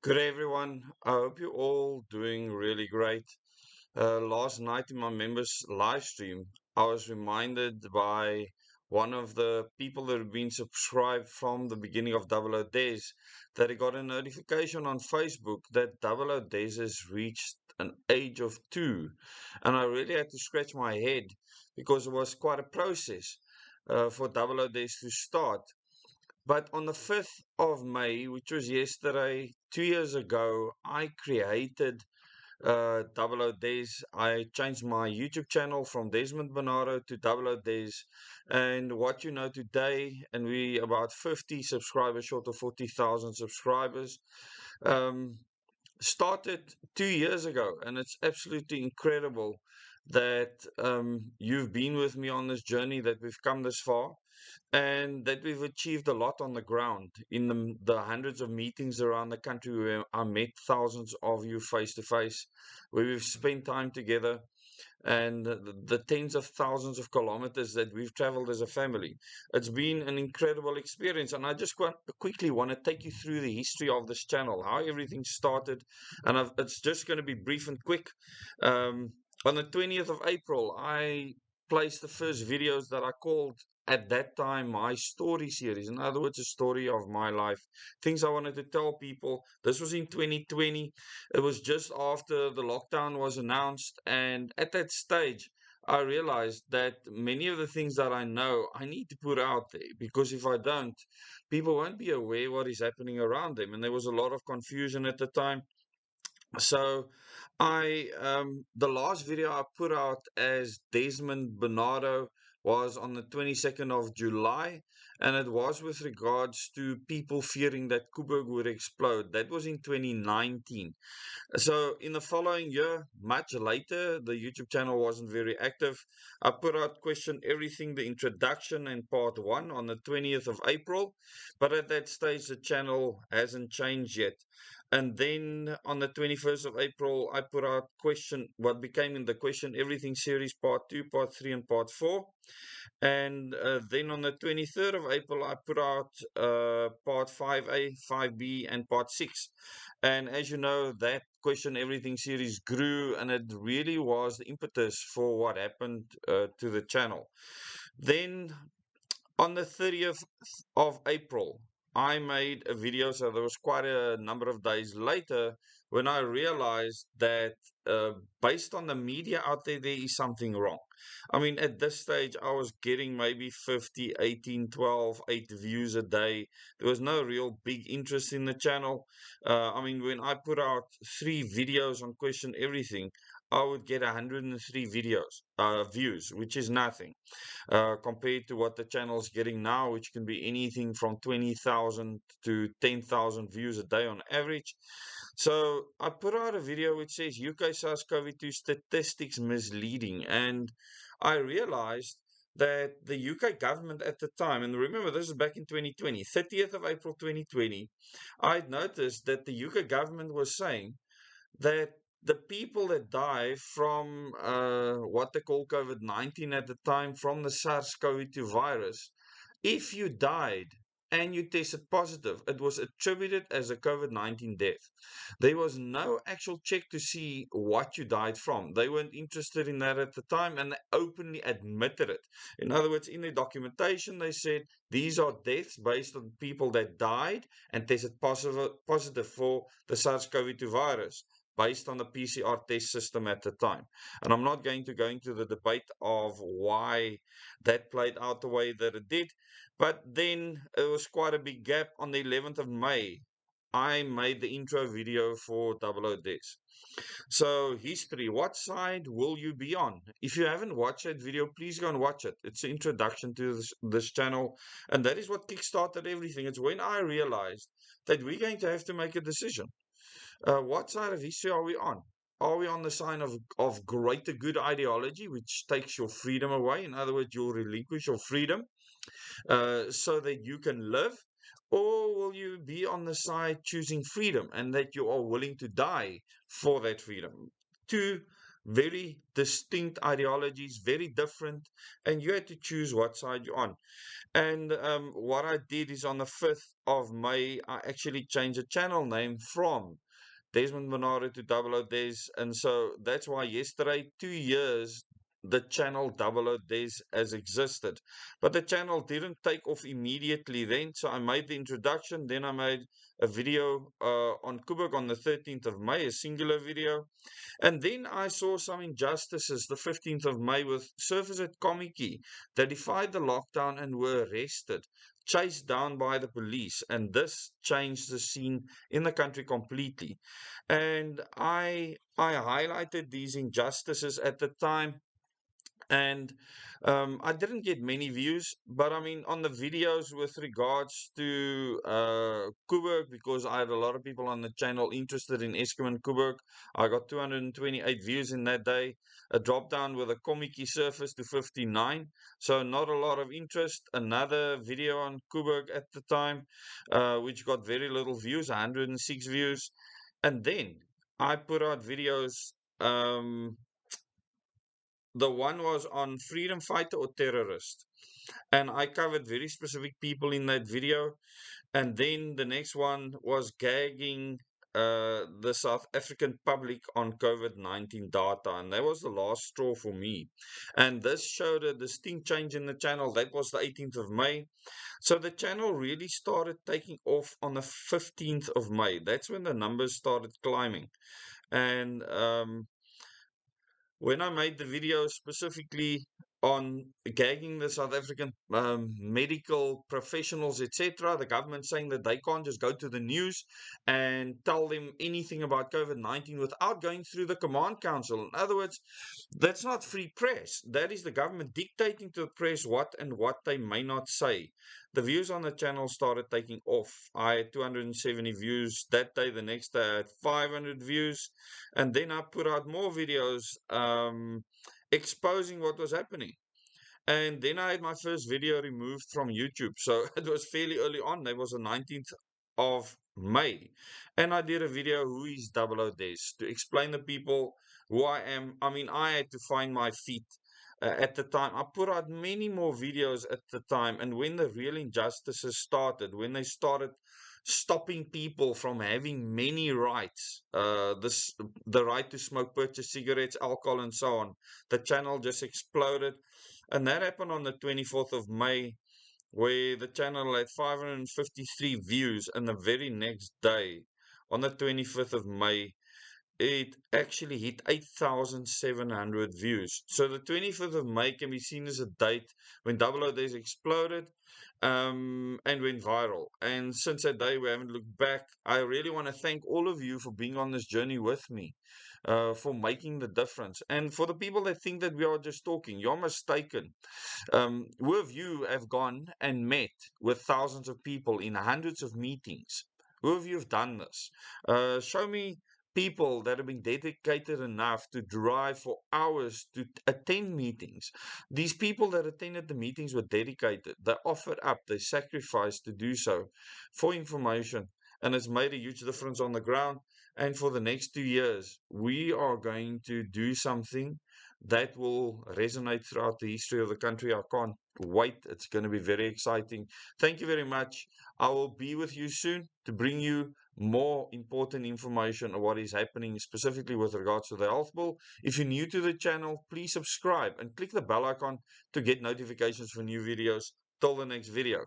Good day, everyone. I hope you're all doing really great. Last night in my members live stream, I was reminded by one of the people that have been subscribed from the beginning of Double O Days that he got a notification on Facebook that Double O Days has reached an age of 2. And I really had to scratch my head because it was quite a process for Double O Days to start. But on the 5th of May, which was yesterday, 2 years ago, I created Double O Days. I changed my YouTube channel from Desmond Bernardo to Double O Days. And what you know today, and we about 50 subscribers short of 40,000 subscribers. Um, Started 2 years ago, and it's absolutely incredible that you've been with me on this journey, that we've come this far, and that we've achieved a lot on the ground in the hundreds of meetings around the country where I met thousands of you face to face, where we've spent time together, and the tens of thousands of kilometers that we've traveled as a family. It's been an incredible experience, and I just quickly want to take you through the history of this channel, how everything started, and it's just going to be brief and quick. Um, on the 20th of April, I placed the first videos that I called at that time my story series. In other words, a story of my life, things I wanted to tell people. This was in 2020. It was just after the lockdown was announced, and at that stage, I realized that many of the things that I know, I need to put out there, because if I don't, people won't be aware what is happening around them. And there was a lot of confusion at the time. So the last video I put out as Desmond Bernardo was on the 22nd of July, and it was with regards to people fearing that Kuburg would explode. That was in 2019. So in the following year, much later, the YouTube channel wasn't very active. I put out Question Everything, the introduction and part 1 on the 20th of April, but at that stage the channel hasn't changed yet. And then on the 21st of April, I put out what became in the Question Everything series, part 2, part 3, and part 4. And then on the 23rd of April, I put out part 5A, 5B, and part 6. And as you know, that Question Everything series grew, and it really was the impetus for what happened to the channel. Then on the 30th of April, I made a video. So there was quite a number of days later when I realized that uh, based on the media out there, there is something wrong. I mean, at this stage, I was getting maybe 50, 18, 12, 8 views a day. There was no real big interest in the channel. I mean, when I put out 3 videos on Question Everything, I would get 103 views, which is nothing compared to what the channel is getting now, which can be anything from 20,000 to 10,000 views a day on average. So I put out a video which says UK SARS-CoV-2 statistics misleading, and I realized that the UK government at the time, and remember this is back in 2020, 30th of April 2020, I'd noticed that the UK government was saying that the people that die from what they call COVID-19 at the time, from the SARS-CoV-2 virus, if you died and you tested positive, it was attributed as a COVID-19 death. There was no actual check to see what you died from. They weren't interested in that at the time, and they openly admitted it. In other words, in their documentation, they said these are deaths based on people that died and tested positive for the SARS-CoV-2 virus, based on the PCR test system at the time. And I'm not going to go into the debate of why that played out the way that it did, but then it was quite a big gap. On the 11th of May, I made the intro video for Double O Days. So history, what side will you be on? If you haven't watched that video, please go and watch it. It's an introduction to this channel, and that is what kickstarted everything. It's when I realized that we're going to have to make a decision. What side of history are we on? Are we on the side of greater good ideology, which takes your freedom away? In other words, you'll relinquish your freedom so that you can live? Or will you be on the side choosing freedom and that you are willing to die for that freedom? Two very distinct ideologies, very different, and you had to choose what side you're on. And what I did is on the 5th of May, I actually changed the channel name from Desmond Bernardo to Double O Des. And so that's why yesterday, 2 years, the channel Double O Des has existed. But the channel didn't take off immediately then. So I made the introduction. Then I made a video on Kuburg on the 13th of May, a singular video. And then I saw some injustices the 15th of May with surfers at Komiki that defied the lockdown and were arrested, chased down by the police. And this changed the scene in the country completely. And I highlighted these injustices at the time, and I didn't get many views, but I mean, on the videos with regards to Kuburg, because I had a lot of people on the channel interested in Eskom and Kuburg, I got 228 views in that day. A drop down with a Komiki surface to 59, so not a lot of interest. Another video on Kuburg at the time, which got very little views, 106 views. And then I put out videos. The one was on freedom fighter or terrorist, and I covered very specific people in that video. And then the next one was gagging the South African public on COVID-19 data, and that was the last straw for me. And this showed a distinct change in the channel. That was the 18th of May. So the channel really started taking off on the 15th of May. That's when the numbers started climbing. And when I made the video specifically on gagging the South African medical professionals, etc., the government saying that they can't just go to the news and tell them anything about COVID-19 without going through the command council. In other words, that's not free press. That is the government dictating to the press what and what they may not say. The views on the channel started taking off. I had 270 views that day. The next day I had 500 views. And then I put out more videos exposing what was happening. And then I had my first video removed from YouTube. So it was fairly early on. That was the 19th of May. And I did a video, Who is Double O Des, to explain to people who I am. I mean, I had to find my feet at the time. I put out many more videos at the time. And when the real injustices started, when they started stopping people from having many rights, the right to smoke, purchase cigarettes, alcohol, and so on, the channel just exploded. And that happened on the 24th of May, where the channel had 553 views, and the very next day, on the 25th of May, it actually hit 8,700 views. So the 25th of May can be seen as a date when Double O Days exploded and went viral. And since that day, we haven't looked back. I really want to thank all of you for being on this journey with me, for making the difference. And for the people that think that we are just talking, you're mistaken. Who of you have gone and met with thousands of people in hundreds of meetings? Who of you have done this? Show me people that have been dedicated enough to drive for hours to attend meetings. These people that attended the meetings were dedicated. They offered up, they sacrificed to do so for information, and it's made a huge difference on the ground. And for the next 2 years, we are going to do something that will resonate throughout the history of the country. I can't wait. It's going to be very exciting. Thank you very much. I will be with you soon to bring you more important information on what is happening specifically with regards to the health bill. If you're new to the channel, please subscribe and click the bell icon to get notifications for new videos. Till the next video.